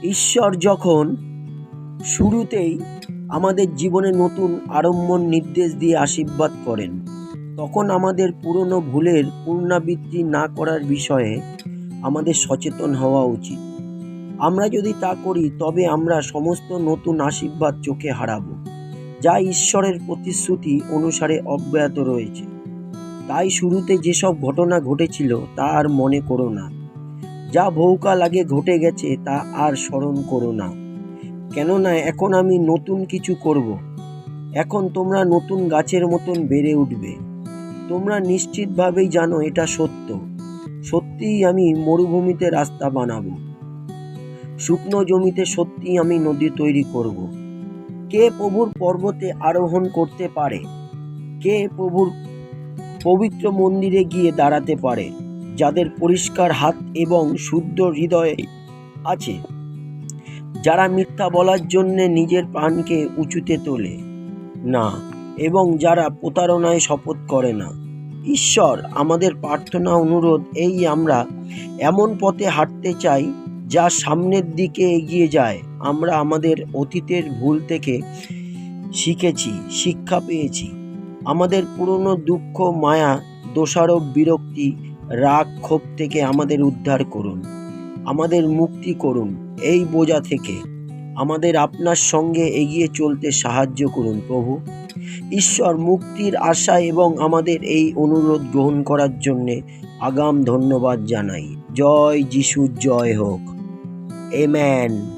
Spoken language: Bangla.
ঈশ্বর যখন শুরুতেই আমাদের জীবনে নতুন আরম্ভর নির্দেশ দিয়ে আশীর্বাদ করেন, তখন আমাদের পুরনো ভুলের পুনরাবৃত্তি না করার বিষয়ে আমাদের সচেতন হওয়া উচিত। আমরা যদি তা করি তবে আমরা সমস্ত নতুন আশীর্বাদ চোখে হারাবো, যা ঈশ্বরের প্রতিশ্রুতি অনুসারে অব্যাহত রয়েছে। তাই শুরুতে যেসব ঘটনা ঘটেছিল তা আর মনে করো না। যা বহুকাল আগে ঘটে গেছে তা আর স্মরণ করো না, কেননা এখন আমি নতুন কিছু করব। এখন তোমরা নতুন গাছের মতন বেড়ে উঠবে। তোমরা নিশ্চিতভাবেই জানো এটা সত্য। সত্যিই আমি মরুভূমিতে রাস্তা বানাবো, শুকনো জমিতে সত্যিই আমি নদী তৈরি করব। কে প্রভুর পর্বতে আরোহণ করতে পারে? কে প্রভুর পবিত্র মন্দিরে গিয়ে দাঁড়াতে পারে? যাদের পরিষ্কার হাত এবং শুদ্ধ হৃদয় আছে, যারা মিথ্যা বলার জন্য নিজের প্রাণকে উঁচুতে তোলে না এবং যারা প্রতারণায় শপথ করে না। ঈশ্বর, আমাদের প্রার্থনা অনুরোধ এই, আমরা এমন পথে হাঁটতে চাই যা সামনের দিকে এগিয়ে যায়। আমরা আমাদের অতীতের ভুল থেকে শিখেছি, শিক্ষা পেয়েছি। আমাদের পুরনো দুঃখ, মায়া, দোষারোপ, বিরক্তি, রাগ, ক্ষোভ থেকে আমাদের উদ্ধার করুন। আমাদের মুক্তি করুন এই বোঝা থেকে। আমাদের আপনার সঙ্গে এগিয়ে চলতে সাহায্য করুন প্রভু। ঈশ্বর, মুক্তির আশা এবং আমাদের এই অনুরোধ গ্রহণ করার জন্যে আগাম ধন্যবাদ জানাই। জয় যিশু, জয় হোক। আমেন।